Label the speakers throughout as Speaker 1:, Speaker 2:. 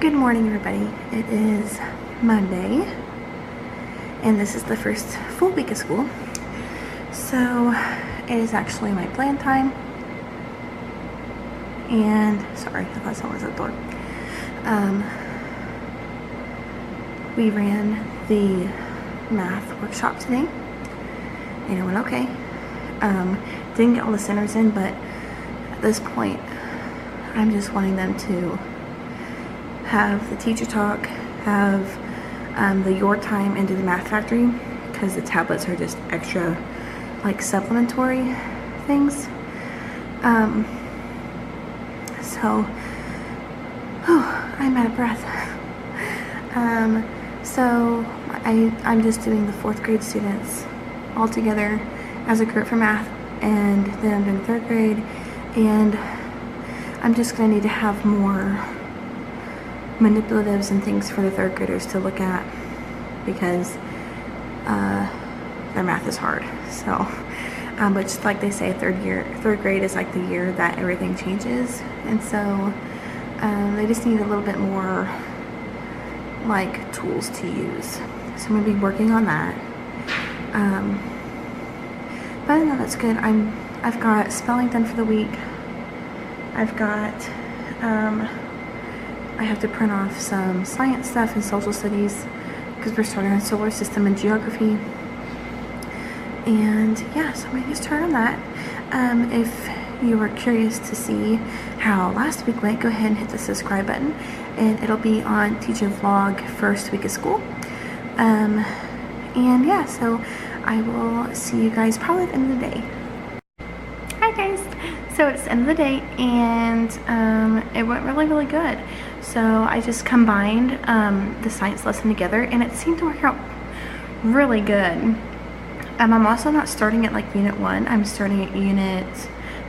Speaker 1: Good morning, everybody. It is Monday, and this is the first full week of school. So it is actually my plan time. And sorry, I thought someone was at the door. We ran the math workshop today, and it went okay. Didn't get all the centers in, but at this point, I'm just wanting them to have the teacher talk, have the your time, and do the math factory, because the tablets are just extra, like, supplementary things. So I'm out of breath. So I'm just doing the 4th grade students all together as a group for math, and then I'm doing 3rd grade, and I'm just going to need to have more manipulatives and things for the 3rd graders to look at, because their math is hard. So but just like they say, 3rd grade is like the year that everything changes, and so they just need a little bit more like tools to use. So I'm gonna be working on that. But no, that's good. I've got spelling done for the week. I've got I have to print off some science stuff and social studies, because we're starting on solar system and geography. And yeah, so I'm gonna get started on that. If you were curious to see how last week went, go ahead and hit the subscribe button, and it'll be on Teacher Vlog first week of school. And yeah, so I will see you guys probably at the end of the day. Hi guys, so it's the end of the day, and it went really good. So I just combined the science lesson together, and it seemed to work out really good. I'm also not starting at like unit 1. I'm starting at unit,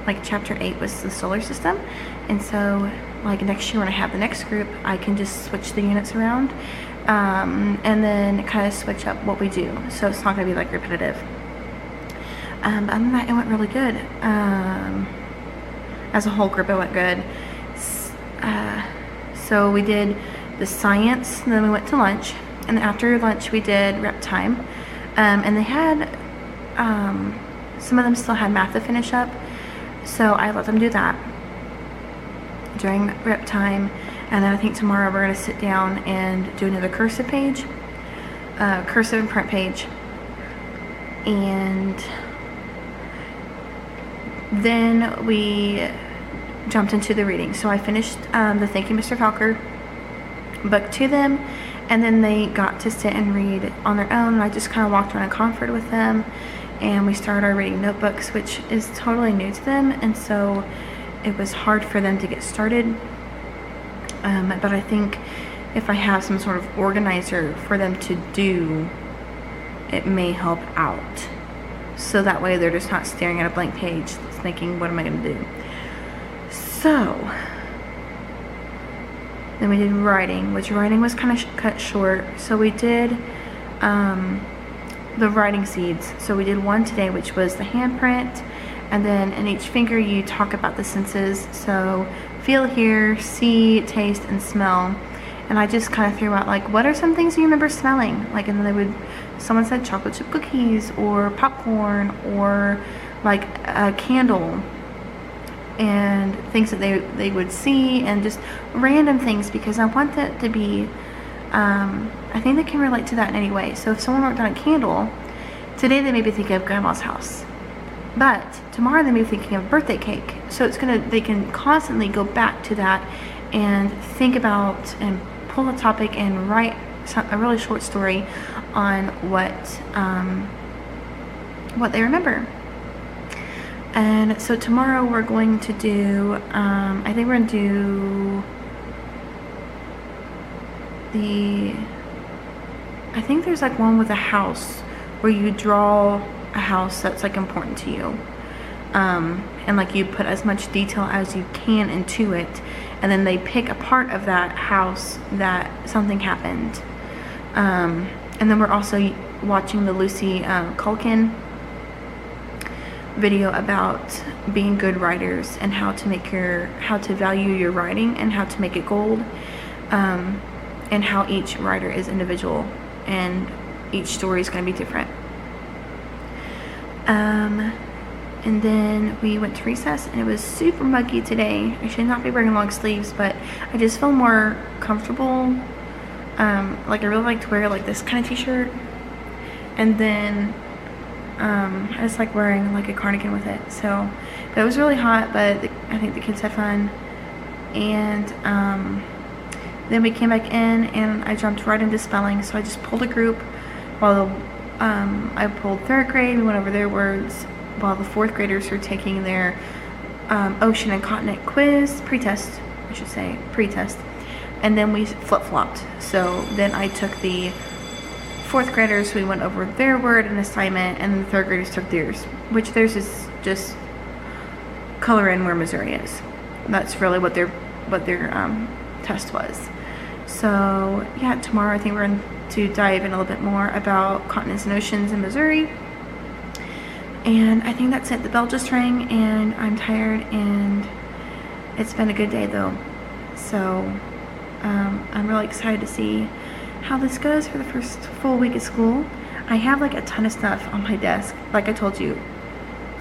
Speaker 1: like chapter 8 was the solar system. And so like next year when I have the next group, I can just switch the units around, and then kind of switch up what we do. So it's not going to be like repetitive. Other than that, it went really good. As a whole group, it went good. So we did the science, and then we went to lunch. And after lunch, we did rep time. And they had, some of them still had math to finish up, so I let them do that during rep time. And then I think tomorrow we're going to sit down and do another cursive page, cursive and print page. And then we jumped into the reading. So I finished the Thank You, Mr. Falker book to them, and then they got to sit and read on their own. I just kind of walked around and conferred with them, and we started our reading notebooks, which is totally new to them, and so it was hard for them to get started. But I think if I have some sort of organizer for them to do, it may help out. So that way they're just not staring at a blank page thinking, what am I going to do? So then we did writing, which writing was kind of cut short. So we did the writing seeds. So we did one today, which was the handprint, and then in each finger you talk about the senses. So feel, hear, see, taste, and smell. And I just kind of threw out like, what are some things you remember smelling? Like, and then someone said chocolate chip cookies, or popcorn, or like a candle, and things that they would see, and just random things, because I want that to be, I think they can relate to that in any way. So if someone wrote down a candle, today they may be thinking of grandma's house, but tomorrow they may be thinking of birthday cake. So they can constantly go back to that and think about and pull a topic and write a really short story on what they remember. And so tomorrow we're going to do, I think we're going to do I think there's like one with a house where you draw a house that's like important to you. And like you put as much detail as you can into it, and then they pick a part of that house that something happened. And then we're also watching the Lucy Culkin video about being good writers and how to value your writing and how to make it gold. and how each writer is individual and each story is going to be different. And then we went to recess, and it was super muggy today. I should not be wearing long sleeves, but I just feel more comfortable. Like I really like to wear like this kind of t-shirt, and then I just like wearing like a cardigan with it. So, but it was really hot, but I think the kids had fun. And then we came back in, and I jumped right into spelling. So I just pulled a group while I pulled 3rd grade. We went over their words while the 4th graders were taking their ocean and continent quiz, pretest, I should say, pretest. And then we flip-flopped. So then I took the 4th graders, we went over their word and assignment, and the 3rd graders took theirs, which theirs is just color in where Missouri is. That's really what their test was. So yeah, tomorrow I think we're going to dive in a little bit more about continents and oceans in Missouri. And I think that's it. The bell just rang, and I'm tired, and it's been a good day though. So I'm really excited to see how this goes for the first full week of school. I have like a ton of stuff on my desk, like I told you.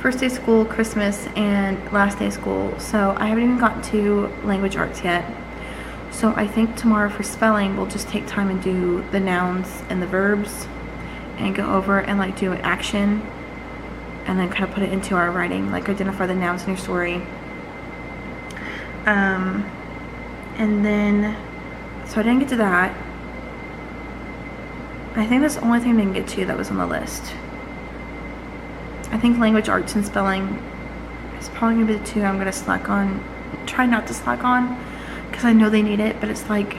Speaker 1: First day of school, Christmas, and last day of school. So I haven't even gotten to language arts yet. So I think tomorrow for spelling, we'll just take time and do the nouns and the verbs and go over and like do an action and then kind of put it into our writing, like identify the nouns in your story. And then, so I didn't get to that. I think that's the only thing I didn't get to that was on the list. I think language arts and spelling is probably gonna be the 2 I'm gonna slack on. Try not to slack on, because I know they need it, but it's like,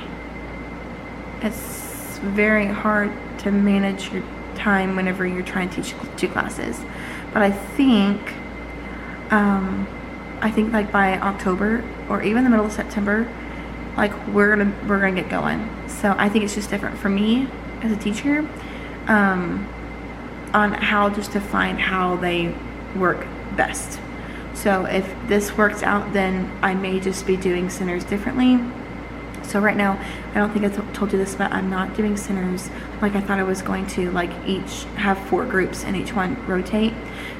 Speaker 1: it's very hard to manage your time whenever you're trying to teach 2 classes. But I think like by October or even the middle of September, like we're gonna get going. So I think it's just different for me as a teacher on how just to find how they work best. So if this works out, then I may just be doing centers differently. So right now, I don't think I told you this, but I'm not doing centers like I thought I was going to, like each have 4 groups and each one rotate.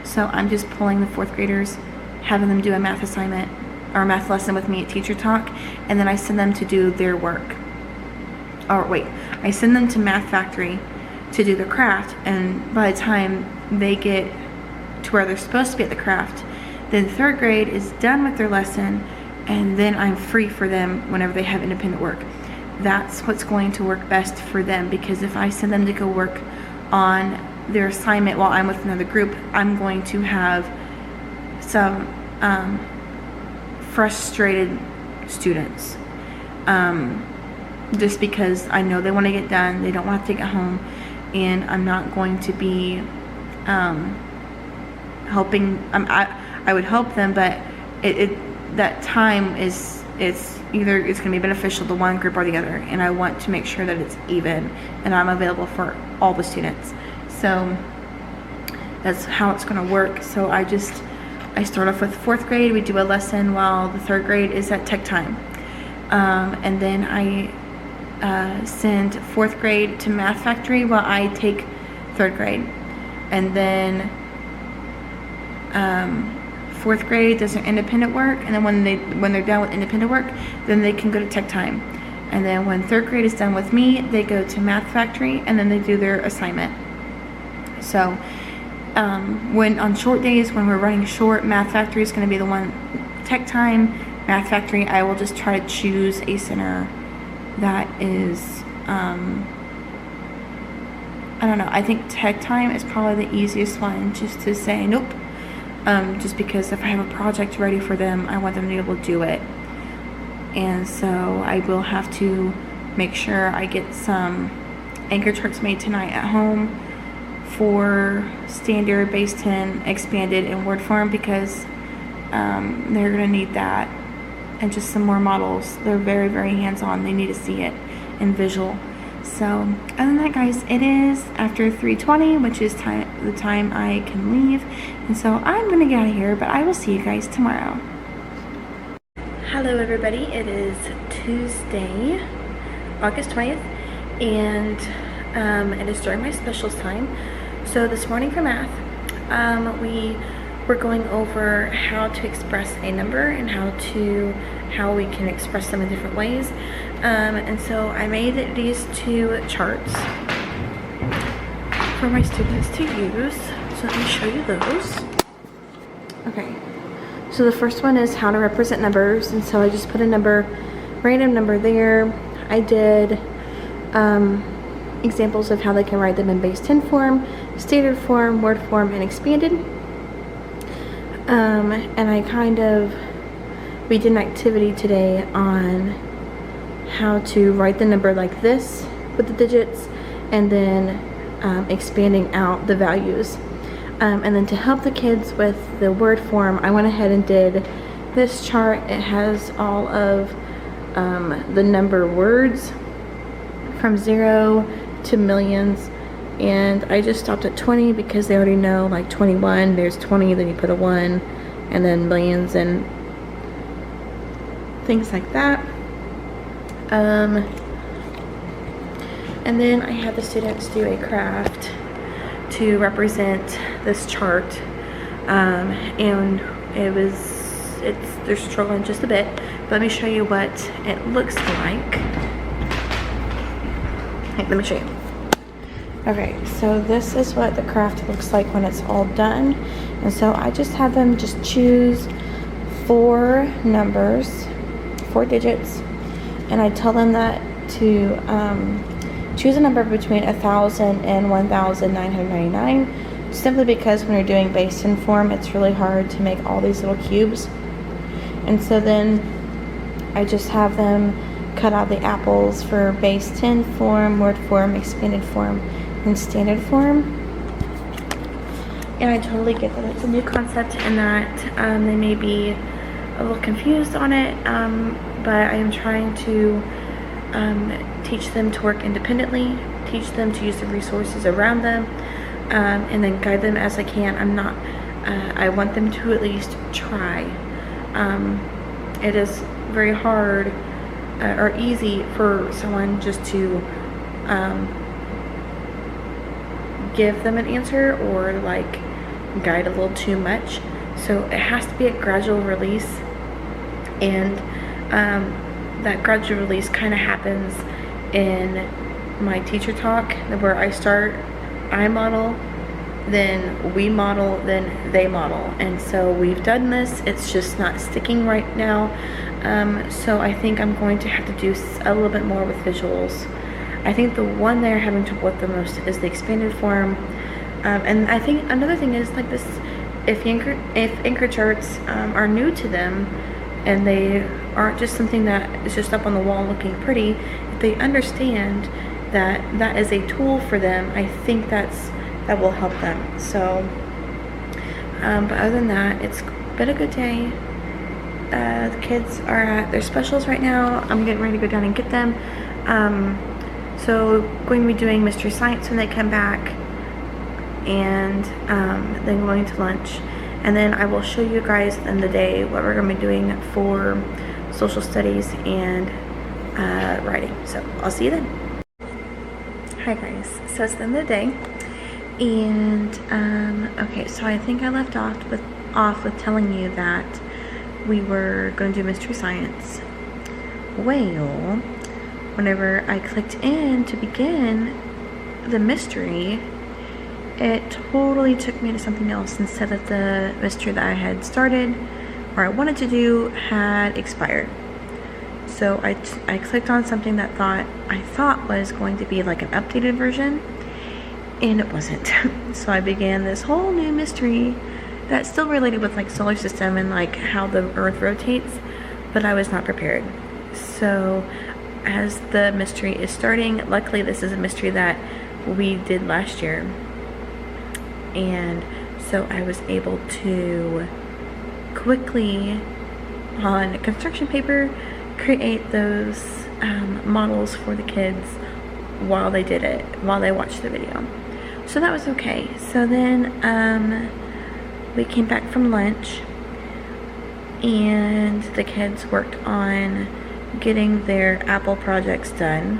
Speaker 1: So I'm just pulling the 4th graders, having them do a math assignment or a math lesson with me at Teacher Talk, and then I send them to do their work. Or wait, I send them to Math Factory to do the craft, and by the time they get to where they're supposed to be at the craft, then 3rd grade is done with their lesson, and then I'm free for them whenever they have independent work. That's what's going to work best for them, because if I send them to go work on their assignment while I'm with another group, I'm going to have some frustrated students, just because I know they want to get done, they don't want to take it home, and I'm not going to be helping. I would help them, but that time it's either it's going to be beneficial to one group or the other, and I want to make sure that it's even and I'm available for all the students. So that's how it's going to work. So I start off with 4th grade. We do a lesson while the 3rd grade is at tech time, and then I send 4th grade to Math Factory while I take 3rd grade, and then 4th grade does their independent work, and then when they're done with independent work, then they can go to tech time. And then when 3rd grade is done with me, they go to Math Factory, and then they do their assignment. So when on short days, when we're running short, Math Factory is going to be the one. Tech time, Math Factory, I will just try to choose a center that is I don't know, I think tech time is probably the easiest one, just to say nope. Just because if I have a project ready for them, I want them to be able to do it. And so I will have to make sure I get some anchor charts made tonight at home for standard, base 10, expanded, and word form, because they're going to need that, and just some more models. They're very, very hands-on. They need to see it in visual. So other than that, guys, it is after 3:20, which is the time I can leave, and so I'm gonna get out of here, but I will see you guys tomorrow. Hello everybody, it is Tuesday, August 20th, and it is during my specials time. So this morning for math, we were going over how to express a number and how we can express them in different ways. And so I made these two charts for my students to use. So let me show you those. Okay, so the first one is how to represent numbers, and so I just put a number, random number there. I did examples of how they can write them in base 10 form, standard form, word form, and expanded. And we did an activity today on how to write the number like this with the digits, and then expanding out the values. And then to help the kids with the word form, I went ahead and did this chart. It has all of the number words from 0 to millions, and I just stopped at 20 because they already know, like 21, there's 20, then you put a 1, and then millions and things like that. And then I had the students do a craft to represent this chart, and they're struggling just a bit, but let me show you what it looks like. Hey, let me show you. Okay, so this is what the craft looks like when it's all done. And so I just have them just choose 4 numbers, 4 digits, and I tell them that to choose a number between 1,000 and 1,999, simply because when you're doing base 10 form, it's really hard to make all these little cubes. And so then I just have them cut out the apples for base 10 form, word form, expanded form, and standard form. And I totally get that it's a new concept and that they may be a little confused on it, but I am trying to teach them to work independently, teach them to use the resources around them, and then guide them as I can. I want them to at least try. It is very hard or easy for someone just to give them an answer or like guide a little too much. So it has to be a gradual release, and that gradual release kind of happens in my teacher talk, where I model, then we model, then they model. And so we've done this, it's just not sticking right now. So I think I'm going to have to do a little bit more with visuals. I think the one they're having trouble with the most is the expanded form. And I think another thing is like this, if anchor charts are new to them and they aren't just something that is just up on the wall looking pretty, if they understand that that is a tool for them, I think that will help them. So, but other than that, it's been a good day. The kids are at their specials right now. I'm getting ready to go down and get them. So going to be doing Mystery Science when they come back, and then going to lunch. And then I will show you guys in the day what we're going to be doing for social studies and writing. So I'll see you then. Hi guys, so it's the end of the day, and okay, so I think I left off with telling you that we were going to do Mystery Science. Well, whenever I clicked in to begin the mystery, it totally took me to something else instead of the mystery that I had started or I wanted to do had expired. So I clicked on something that I thought was going to be like an updated version, and it wasn't. So I began this whole new mystery that's still related with like solar system and like how the earth rotates, but I was not prepared. So as the mystery is starting, luckily this is a mystery that we did last year, and so I was able to quickly on construction paper create those models for the kids while they watched the video. So that was okay. So then we came back from lunch and the kids worked on getting their Apple projects done,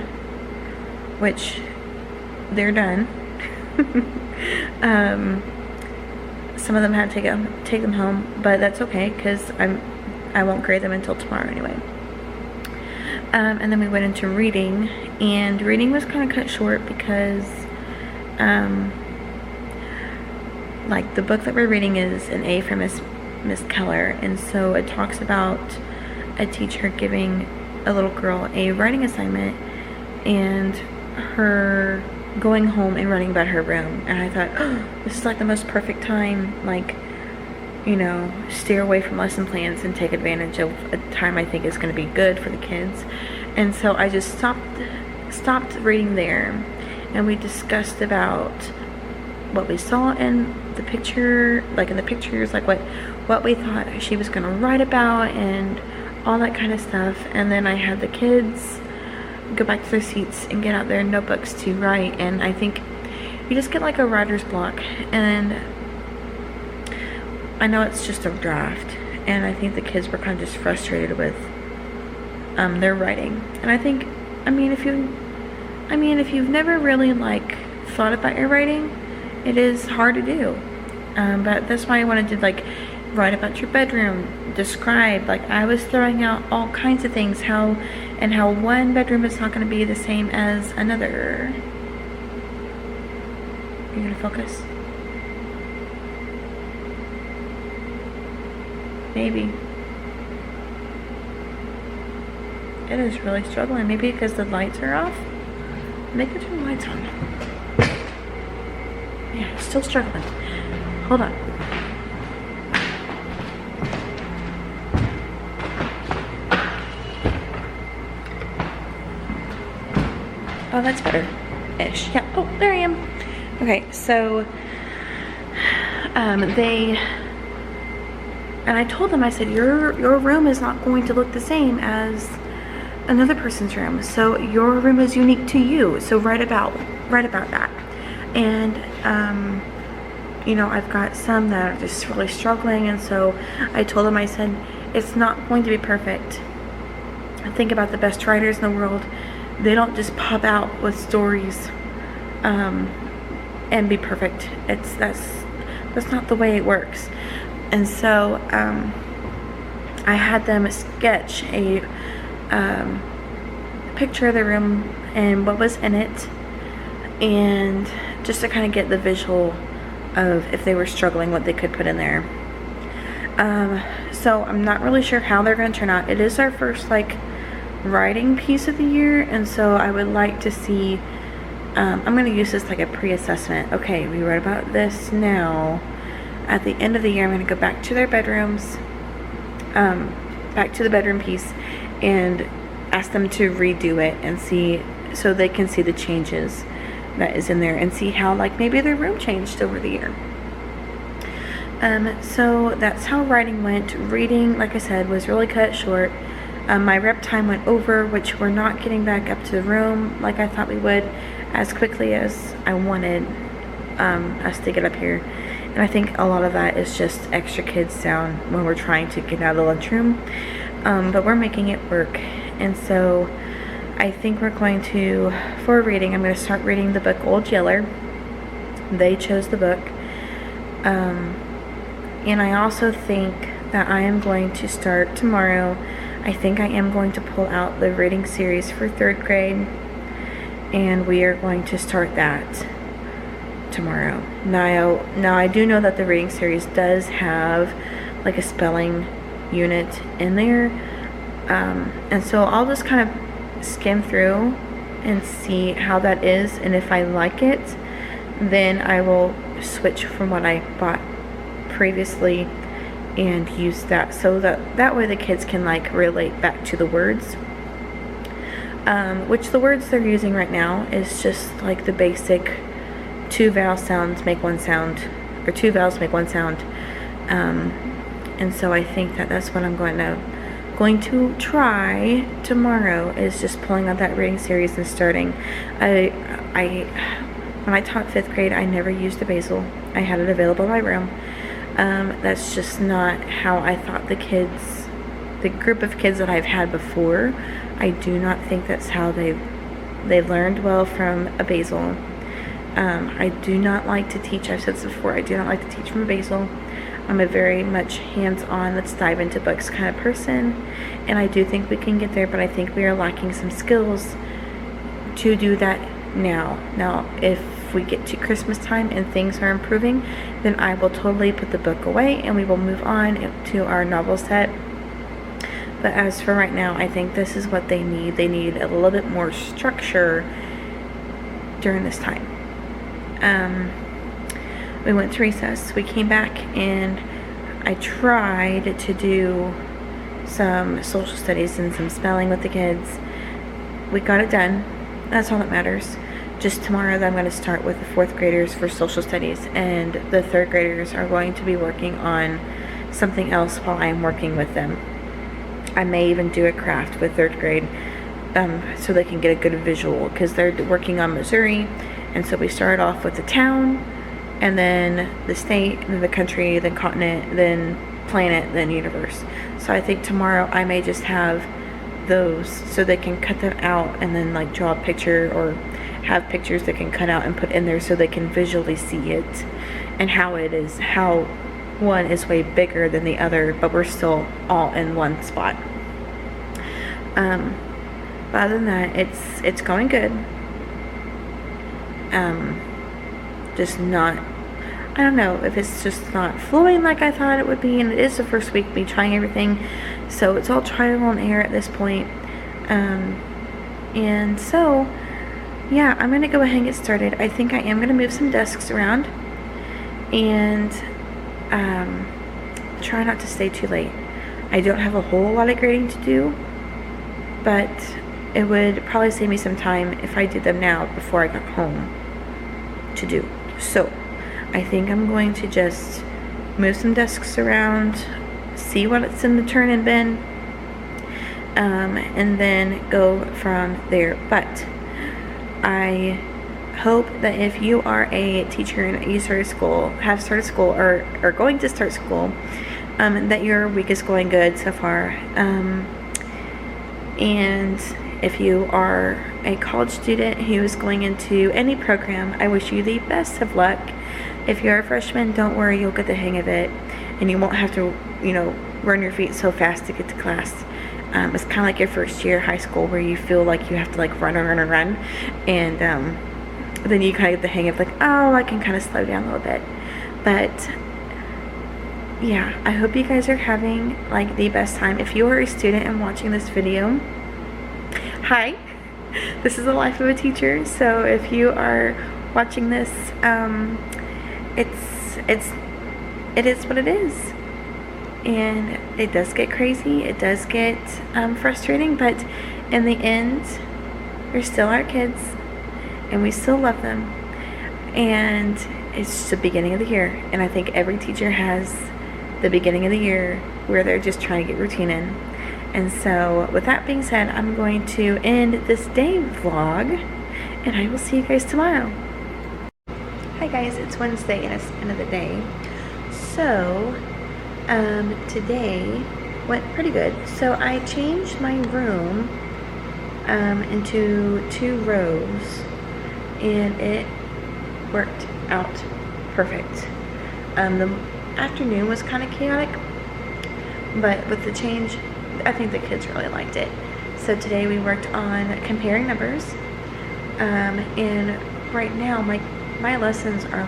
Speaker 1: which they're done. Some of them had to take them home, but that's okay because I won't grade them until tomorrow anyway. And then we went into reading, and reading was kind of cut short because like the book that we're reading is an A for Miss Keller, and so it talks about a teacher giving a little girl a writing assignment and her going home and writing about her room. And I thought, oh, this is like the most perfect time, like, you know, steer away from lesson plans and take advantage of a time I think is going to be good for the kids. And so I just stopped reading there, and we discussed about what we saw in the picture, like in the pictures, like what we thought she was going to write about and all that kind of stuff. And then I had the kids go back to their seats and get out their notebooks to write. And I think you just get like a writer's block, and I know it's just a draft, and I think the kids were kind of just frustrated with their writing. And I think, if you've never really like thought about your writing, it is hard to do. But that's why I wanted to like write about your bedroom, describe, like I was throwing out all kinds of things, how one bedroom is not going to be the same as another. You're going to focus? Maybe. It is really struggling. Maybe because the lights are off. Make it turn the lights on. Yeah, still struggling. Hold on. Oh, that's better-ish. Yeah. Oh, there I am. Okay, so and I told them, I said, your room is not going to look the same as another person's room. So your room is unique to you. So write about that. And I've got some that are just really struggling, and so I told them, I said, it's not going to be perfect. I think about the best writers in the world. They don't just pop out with stories and be perfect. That's not the way it works. And so I had them sketch a picture of the room and what was in it, and just to kind of get the visual of if they were struggling, what they could put in there. So I'm not really sure how they're going to turn out. It is our first like writing piece of the year, and so I would like to see, I'm going to use this like a pre-assessment. Okay, we wrote about this now. At the end of the year, I'm going to go back to their bedrooms, back to the bedroom piece, and ask them to redo it and see, so they can see the changes that is in there and see how like maybe their room changed over the year. So that's how writing went. Reading, like I said, was really cut short. My rep time went over, which we're not getting back up to the room like I thought we would as quickly as I wanted us to get up here. And I think a lot of that is just extra kids down when we're trying to get out of the lunchroom. But we're making it work. And so I think we're going to, for reading, I'm going to start reading the book Old Yeller. They chose the book. And I also think that I am going to start tomorrow. I think I am going to pull out the reading series for 3rd grade. And we are going to start that tomorrow. Now I do know that the reading series does have like a spelling unit in there. And so I'll just kind of skim through and see how that is, and if I like it, then I will switch from what I bought previously and use that, so that way the kids can like relate back to the words, which the words they're using right now is just like the basic 2 vowel sounds make 1 sound, or 2 vowels make 1 sound. And so I think that's what I'm going to try tomorrow, is just pulling out that reading series and starting. When I taught 5th grade, I never used the Basil. I had it available in my room. That's just not how I thought the kids the group of kids that I've had before, I do not think that's how they learned well from a basal. I do not like to teach, I've said this before, I do not like to teach from a basal. I'm a very much hands-on, let's dive into books kind of person, and I do think we can get there, but I think we are lacking some skills to do that now. Now, if we get to Christmas time and things are improving, then I will totally put the book away and we will move on to our novel set. But as for right now, I think this is what they need. They need a little bit more structure during this time. We went to recess, we came back, and I tried to do some social studies and some spelling with the kids. We got it done. That's all that matters. Just tomorrow I'm going to start with the 4th graders for social studies, and the 3rd graders are going to be working on something else while I'm working with them. I may even do a craft with 3rd grade so they can get a good visual, because they're working on Missouri, and so we started off with the town, and then the state, and then the country, then continent, then planet, then universe. So I think tomorrow I may just have those so they can cut them out and then like draw a picture, or have pictures they can cut out and put in there so they can visually see it and how it is, how one is way bigger than the other, but we're still all in one spot. But other than that, it's going good. Just not, I don't know if it's just not flowing like I thought it would be, and it is the first week me trying everything, so it's all trial and error at this point. And so yeah, I'm gonna go ahead and get started. I think I am gonna move some desks around and try not to stay too late. I don't have a whole lot of grading to do, but it would probably save me some time if I did them now before I got home to do. So I think I'm going to just move some desks around, see what's in the turn-in bin, and then go from there. But I hope that if you are a teacher and you started school, have started school, or are going to start school, that your week is going good so far. And if you are a college student who is going into any program, I wish you the best of luck. If you're a freshman, don't worry, you'll get the hang of it, and you won't have to, run your feet so fast to get to class. It's kind of like your first year of high school where you feel like you have to run, and then you kind of get the hang of oh, I can kind of slow down a little bit. But yeah, I hope you guys are having the best time. If you are a student and watching this video, hi, this is the life of a teacher. So if you are watching this, it is what it is. And it does get crazy, it does get frustrating, but in the end, they're still our kids, and we still love them. And it's just the beginning of the year, and I think every teacher has the beginning of the year where they're just trying to get routine in. And so with that being said, I'm going to end this day vlog, and I will see you guys tomorrow. Hi guys, it's Wednesday and it's the end of the day. So today went pretty good. So I changed my room into 2 rows, and it worked out perfect. The afternoon was kind of chaotic, but with the change, I think the kids really liked it. So today we worked on comparing numbers, and right now my lessons are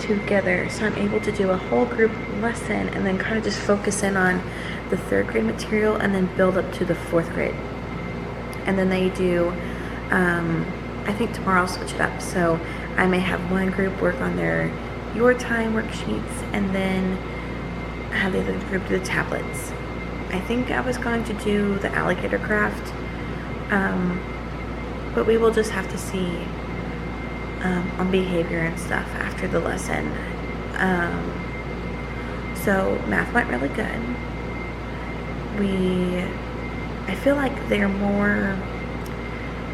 Speaker 1: together, so I'm able to do a whole group lesson and then kind of just focus in on the 3rd grade material and then build up to the 4th grade. And then they do, I think tomorrow I'll switch it up, so I may have one group work on their Your Time worksheets and then have the other group do the tablets. I think I was going to do the alligator craft, but we will just have to see on behavior and stuff after the lesson. So math went really good. I feel like they're more,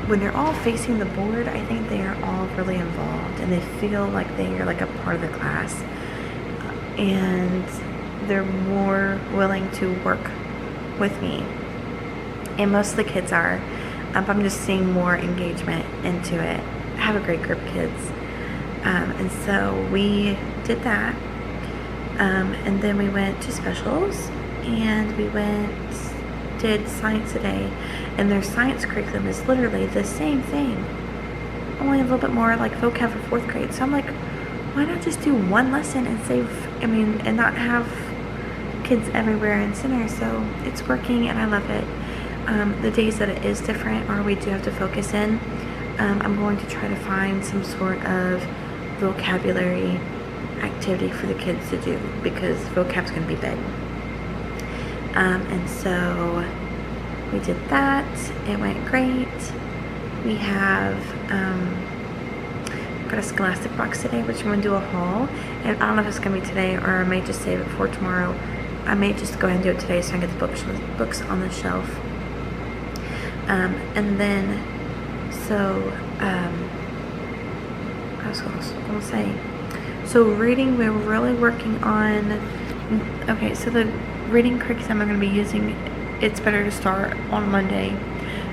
Speaker 1: when they're all facing the board, I think they are all really involved and they feel like they are a part of the class. And they're more willing to work with me, and most of the kids are. I'm just seeing more engagement into it. I have a great group of kids, and so we did that, and then we went to specials, and we did science today, and their science curriculum is literally the same thing, only a little bit more like vocab for 4th grade. So I'm like, why not just do one lesson and and not have kids everywhere in center? So it's working, and I love it. The days that it is different, or we do have to focus in, I'm going to try to find some sort of vocabulary activity for the kids to do, because vocab's going to be big. And so we did that. It went great. We have got a Scholastic box today, which I'm going to do a haul, and I don't know if it's going to be today, or I may just save it for tomorrow. I may just go ahead and do it today so I can get the books on the shelf. And then, so, I was going to say, so reading, we're really working on, okay, so the reading curriculum I'm going to be using, it's better to start on Monday.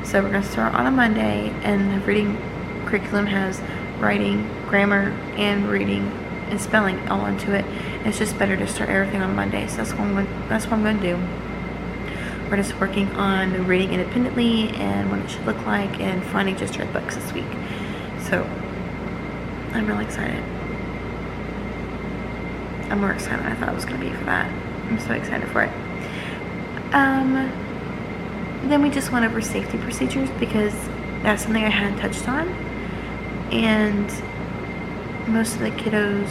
Speaker 1: So we're going to start on a Monday, and the reading curriculum has writing, grammar, and reading and spelling all into it. It's just better to start everything on Monday. So that's what I'm going to do. We're just working on reading independently and what it should look like, and finding just right books this week. So I'm really excited. I'm more excited than I thought I was going to be for that. I'm so excited for it. Then we just went over safety procedures, because that's something I hadn't touched on. And most of the kiddos,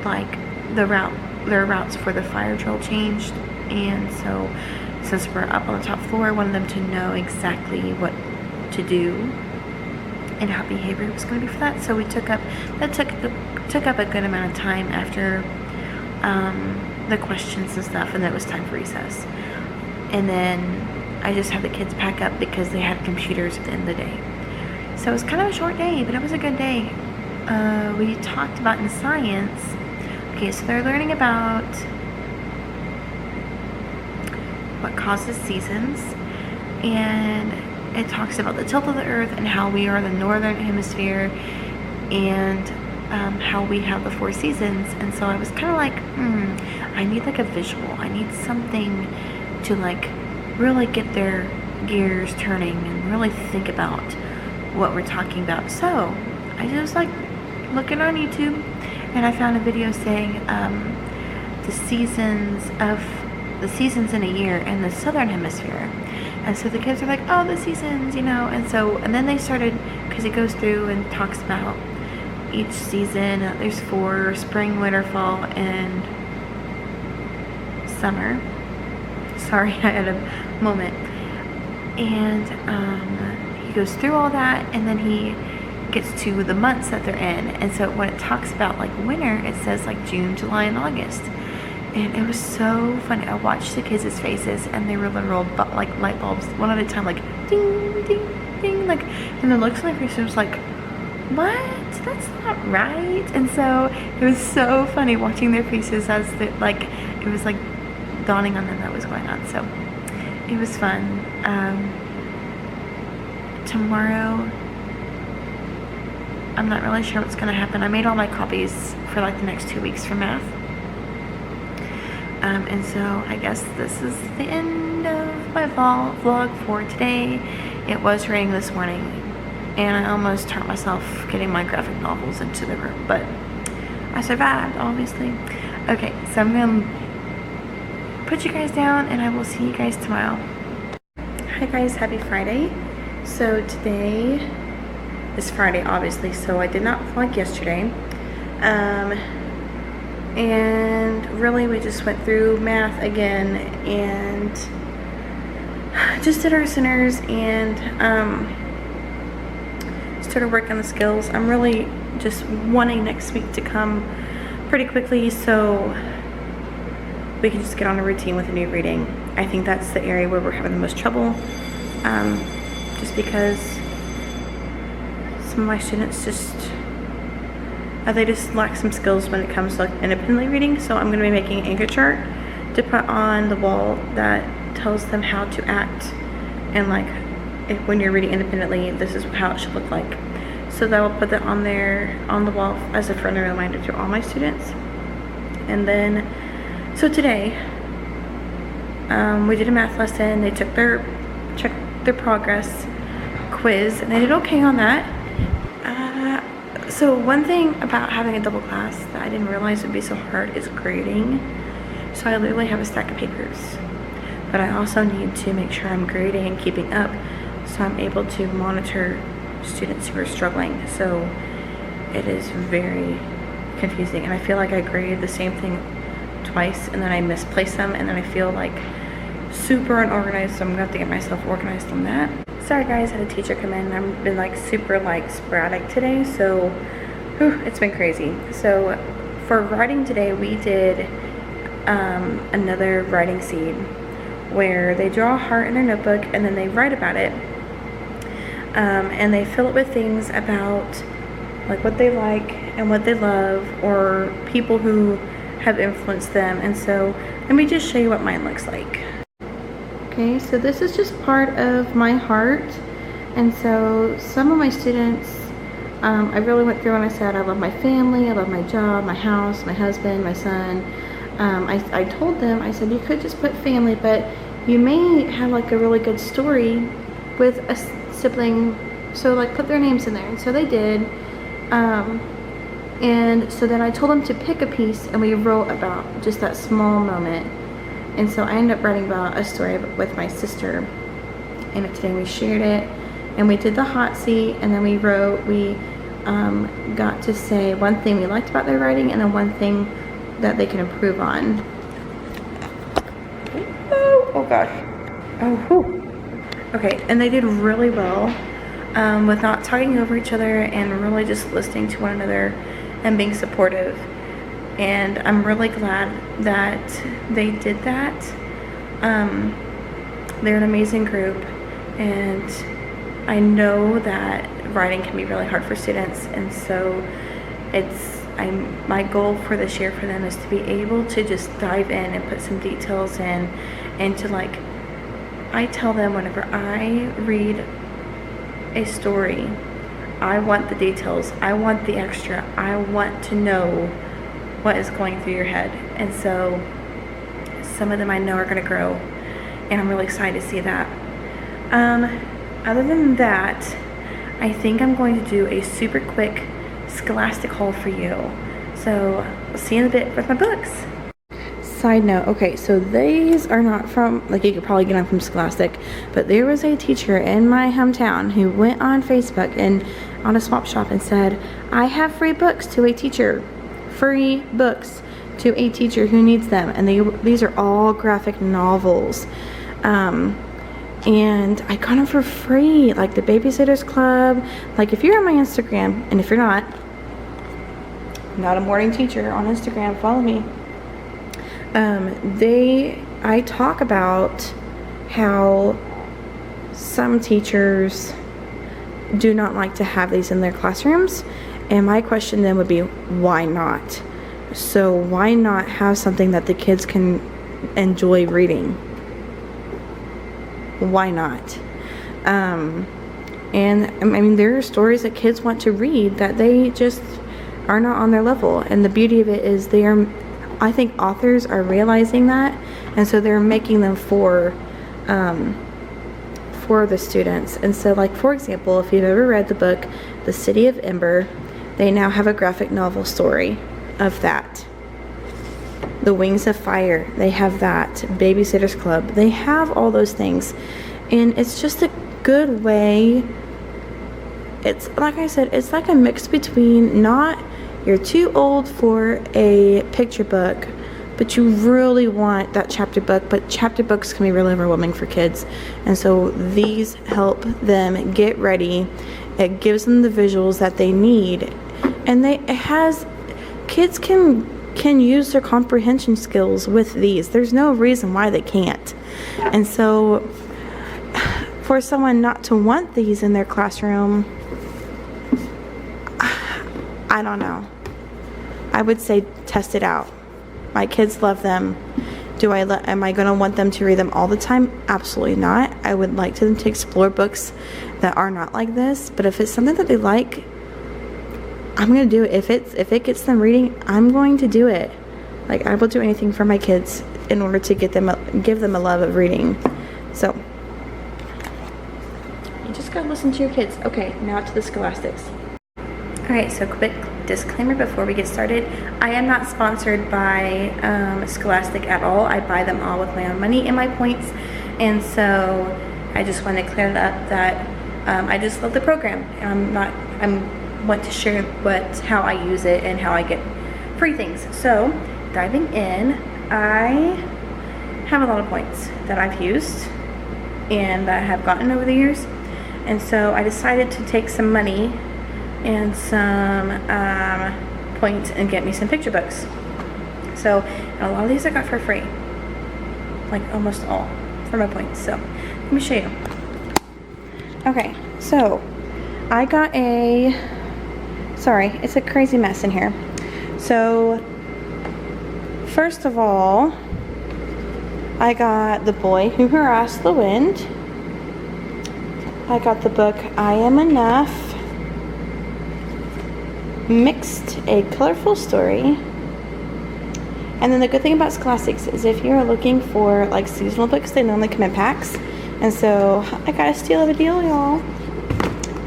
Speaker 1: like, their routes for the fire drill changed, and so since we're up on the top floor, I wanted them to know exactly what to do and how behavior was going to be for that. So we took up a good amount of time after the questions and stuff, and then it was time for recess. And then I just had the kids pack up because they had computers at the end of the day. So it was kind of a short day, but it was a good day. We talked about in science, okay, so they're learning about what causes seasons, and it talks about the tilt of the earth and how we are the northern hemisphere, and how we have the 4 seasons. And so I was kind of like, I need like a visual. I need something to like really get their gears turning and really think about what we're talking about. So I just like looking on YouTube, and I found a video saying the seasons in a year in the southern hemisphere. And so the kids are like, oh, the seasons, and then they started, because it goes through and talks about each season. There's 4: spring, winter, fall, and summer. Sorry, I had a moment. And he goes through all that, and then he gets to the months that they're in. And so when it talks about like winter, it says like June, July, and August. And it was so funny. I watched the kids' faces, and they were literal like light bulbs, one at a time, like ding, ding, ding, like, and the looks on their faces was like, what? That's not right. And so it was so funny watching their faces as like it was like dawning on them that was going on. So it was fun. Tomorrow, I'm not really sure what's gonna happen. I made all my copies for like the next 2 weeks for math. And so I guess this is the end of my vlog for today. It was raining this morning, and I almost hurt myself getting my graphic novels into the room, but I survived, obviously. Okay, so I'm gonna put you guys down, and I will see you guys tomorrow. Hi guys, happy Friday. So today is Friday, obviously, so I did not vlog yesterday. And really we just went through math again and just did our centers, and started working on the skills. I'm really just wanting next week to come pretty quickly so we can just get on a routine with a new reading. I think that's the area where we're having the most trouble, just because some of my students they just lack some skills when it comes to like independently reading. So I'm going to be making an anchor chart to put on the wall that tells them how to act, and like when you're reading independently, this is how it should look like. So that will put that on there on the wall as a friendly reminder to all my students. And then, so today, we did a math lesson. They checked their progress quiz, and they did okay on that. So one thing about having a double class that I didn't realize would be so hard is grading. So I literally have a stack of papers, but I also need to make sure I'm grading and keeping up, so I'm able to monitor students who are struggling. So it is very confusing, and I feel like I graded the same thing twice, and then I misplace them, and then I feel like super unorganized, so I'm gonna have to get myself organized on that. Sorry guys, I had a teacher come in. I've been like super like sporadic today, so it's been crazy. So for writing today, we did another writing seed where they draw a heart in their notebook and then they write about it, and they fill it with things about like what they like and what they love, or people who have influenced them. And so let me just show you what mine looks like. Okay, so this is just part of my heart, and so some of my students, I really went through and I said I love my family, I love my job, my house, my husband, my son. I told them, I said you could just put family, but you may have like a really good story with a sibling, so like put their names in there. And so they did, and so then I told them to pick a piece, and we wrote about just that small moment. And so I ended up writing about a story with my sister, and today we shared it, and we did the hot seat, and then we got to say one thing we liked about their writing and then one thing that they can improve on. Oh gosh. Oh, whew. Okay, and they did really well with not talking over each other and really just listening to one another and being supportive. And I'm really glad that they did that. They're an amazing group, and I know that writing can be really hard for students, and so my goal for this year for them is to be able to just dive in and put some details in, and to like, I tell them whenever I read a story, I want the details, I want the extra, I want to know what is going through your head. And so some of them I know are going to grow, and I'm really excited to see that. Other than that, I think I'm going to do a super quick Scholastic haul for you. So I'll see you in a bit with my books. Side note, okay, so these are not from, like, you could probably get them from Scholastic, but there was a teacher in my hometown who went on Facebook and on a swap shop and said, I have free books to a teacher. Free books to a teacher who needs them. And these are all graphic novels. And I got them for free, like the Babysitters Club. Like, if you're on my Instagram, and if you're not a morning teacher on Instagram, follow me. I talk about how some teachers do not like to have these in their classrooms, and my question then would be, why not? So why not have something that the kids can enjoy reading? Why not? And I mean, there are stories that kids want to read that they just are not on their level, and the beauty of it is I think authors are realizing that, and so they're making them for the students. And so, like, for example, if you've ever read the book The City of Ember, they now have a graphic novel story of that. The Wings of Fire, they have that. Babysitters Club, they have all those things, and it's just a good way. It's like I said, it's like a mix between you're too old for a picture book, but you really want that chapter book, but chapter books can be really overwhelming for kids. And so these help them get ready. It gives them the visuals that they need, and kids can use their comprehension skills with these. There's no reason why they can't. And so for someone not to want these in their classroom, I don't know. I would say test it out. My kids love them. Am I going to want them to read them all the time? Absolutely not. I would like them to explore books that are not like this, but if it's something that they like, I'm going to do it. If it gets them reading, I'm going to do it. Like, I will do anything for my kids in order to give them a love of reading. So you just gotta listen to your kids. Okay, now to the Scholastics. Alright, so quick disclaimer before we get started. I am not sponsored by Scholastic at all. I buy them all with my own money and my points, and so I just want to clear it up that I just love the program, and I want to share how I use it and how I get free things. So diving in, I have a lot of points that I've used and that I have gotten over the years, and so I decided to take some money and some points and get me some picture books. So, and a lot of these I got for free, like almost all for my points. So let me show you. Okay, so I got it's a crazy mess in here. So first of all, I got The Boy Who Harassed the Wind. I got the book I Am Enough, Mixed, A Colorful Story. And then the good thing about Scholastics is if you're looking for like seasonal books, they normally come in packs. And so I got a steal of a deal, y'all.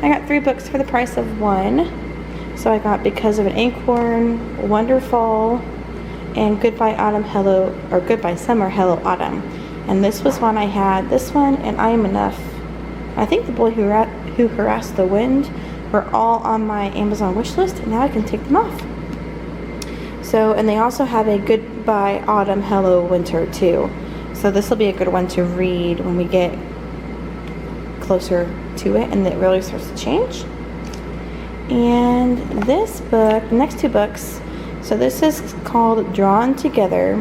Speaker 1: I got 3 books for the price of 1. So I got Because of an Acorn, Wonderfall, and Goodbye Autumn, Goodbye Summer, Hello Autumn. And this was one I had, this one and I Am Enough. I think The Boy Who Harassed the Wind were all on my Amazon wish list, and now I can take them off. So, and they also have a Goodbye Autumn, Hello Winter too. So this will be a good one to read when we get closer to it and it really starts to change. And this book, the next 2 books, so this is called Drawn Together,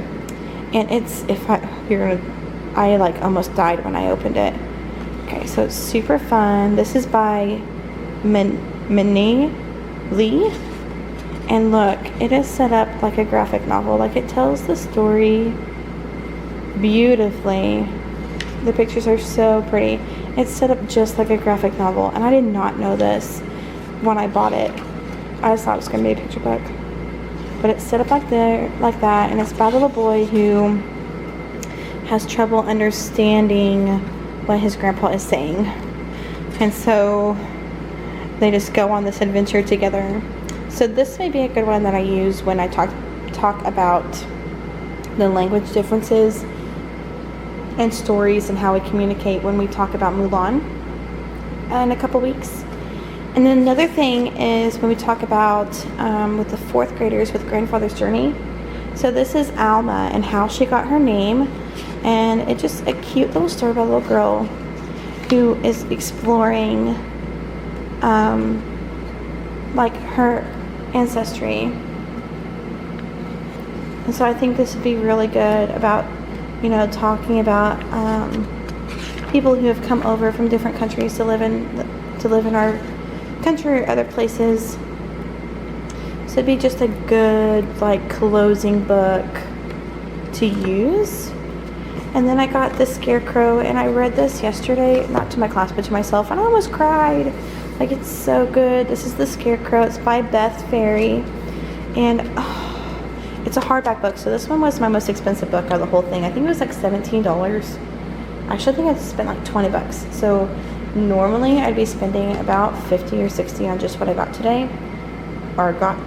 Speaker 1: and it's, I like almost died when I opened it. Okay, so it's super fun. This is by Minnie Lee, and look, it is set up like a graphic novel. Like, it tells the story beautifully. The pictures are so pretty. It's set up just like a graphic novel, and I did not know this when I bought it. I just thought it was going to be a picture book. But it's set up like that, and it's about a little boy who has trouble understanding what his grandpa is saying. And so they just go on this adventure together. So this may be a good one that I use when I talk about the language differences and stories and how we communicate when we talk about Mulan in a couple weeks. And then another thing is when we talk about with the 4th graders with Grandfather's Journey. So this is Alma and how she got her name, and it's just a cute little story about a little girl who is exploring like her ancestry. And so I think this would be really good about, talking about people who have come over from different countries to live in our country or other places. So it'd be just a good like closing book to use. And then I got The Scarecrow, and I read this yesterday, not to my class but to myself, and I almost cried. Like, it's so good. This is The Scarecrow. It's by Beth Ferry, and it's a hardback book. So this one was my most expensive book out of the whole thing. I think it was like $17. Actually, I think I spent like $20. So normally I'd be spending about $50 or $60 on just what I got today, or got,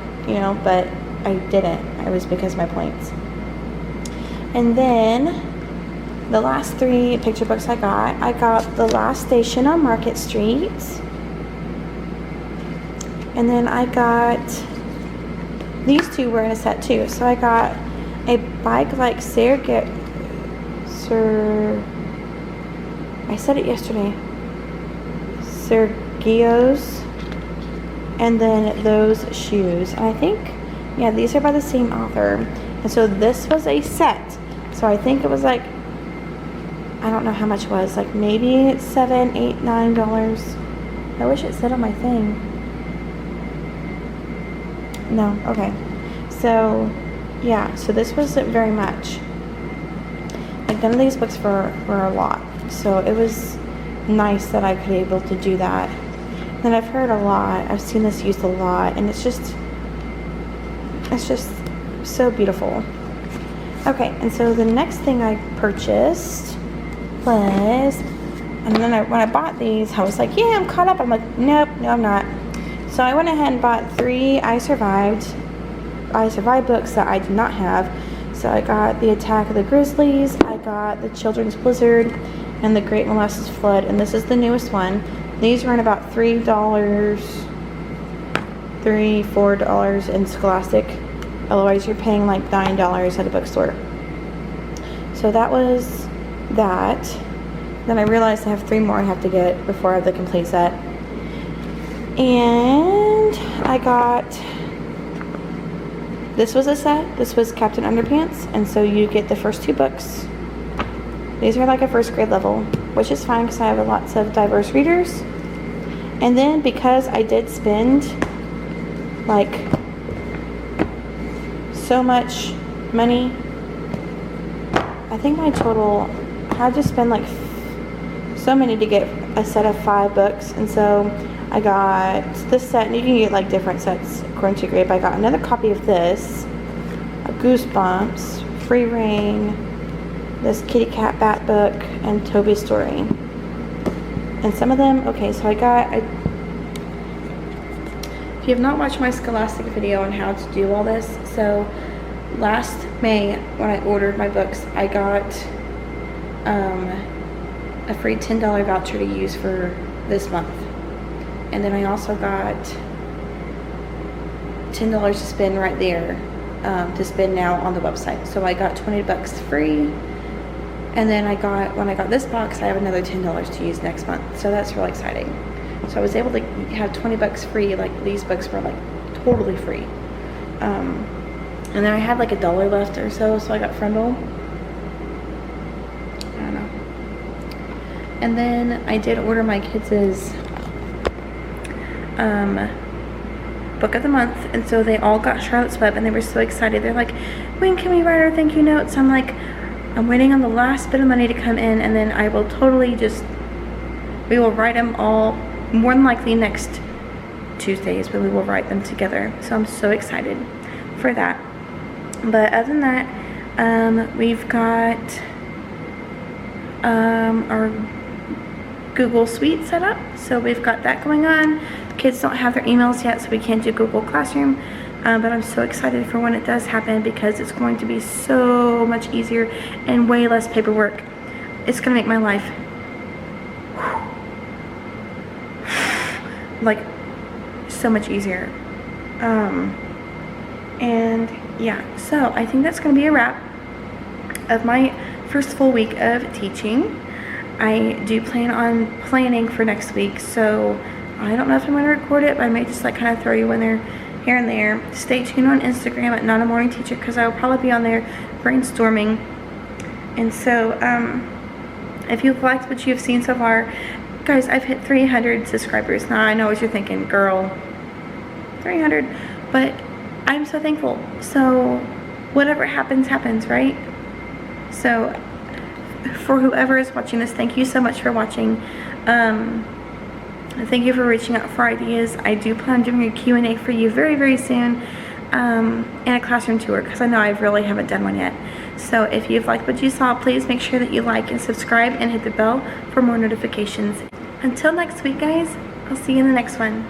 Speaker 1: but I didn't. It was because of my points. And then the last 3 picture books I got The Last Station on Market Street, and then I got, these 2 were in a set too. So I got a Bike Like I said it yesterday, Sergio's, and then Those Shoes. And I think, yeah, these are by the same author. And so this was a set. So I think it was like, I don't know how much it was, like maybe $7, $8, $9. I wish it said on my thing. No, okay. So, yeah, so this wasn't very much. like none of these books were a lot. So it was nice that I could be able to do that. And I've heard a lot, I've seen this used a lot, and it's just so beautiful. Okay, and so the next thing I purchased was, and then when I bought these, I was like, yeah, I'm caught up. I'm like, nope, no, I'm not. So I went ahead and bought 3 I Survived books that I did not have. So I got The Attack of the Grizzlies, I got The Children's Blizzard, and The Great Molasses Flood, and this is the newest one. These run about $4 in Scholastic. Otherwise, you're paying like $9 at a bookstore. So that was that. Then I realized I have 3 more I have to get before I have the complete set. And I got, this was a set. This was Captain Underpants. And so you get the first 2 books. These are like a 1st grade level, which is fine because I have lots of diverse readers. And then because I did spend like so much money, I think my total, I had to spend like so many to get a set of 5 books. And so I got this set, and you can get like different sets according to your grade, but I got another copy of this, a Goosebumps, Free Reign, this Kitty Cat Bat book, and Toby's Story. And some of them, okay, so if you have not watched my Scholastic video on how to do all this, so last May when I ordered my books, I got a free $10 voucher to use for this month. And then I also got $10 to spend right there, to spend now on the website. So I got $20 free. And then when I got this box, I have another $10 to use next month. So that's really exciting. So I was able to have $20 free. Like these books were like totally free. And then I had like $1 left or so I got Frundle. I don't know. And then I did order my kids' book of the month, and so they all got Charlotte's Web, and they were so excited. They're like, when can we write our thank you notes? I'm like, I'm waiting on the last bit of money to come in, and then I will totally we will write them all, more than likely next Tuesdays, but we will write them together. So I'm so excited for that. But other than that, we've got our Google Suite set up. So we've got that going on. Kids don't have their emails yet, so we can't do Google Classroom. But I'm so excited for when it does happen, because it's going to be so much easier and way less paperwork. It's going to make my life like so much easier. And yeah, so I think that's going to be a wrap of my first full week of teaching. I do plan on planning for next week, so I don't know if I'm going to record it, but I may just like kind of throw you in there here and there. Stay tuned on Instagram at Not a Morning Teacher, because I will probably be on there brainstorming. And so if you've liked what you've seen so far, guys, I've hit 300 subscribers. Now I know what you're thinking, girl, 300, but I'm so thankful. So whatever happens, happens, right? So for whoever is watching this, thank you so much for watching. Thank you for reaching out for ideas. I do plan on doing a Q&A for you very, very soon, and a classroom tour, because I know I really haven't done one yet. So if you've liked what you saw, please make sure that you like and subscribe and hit the bell for more notifications. Until next week, guys, I'll see you in the next one.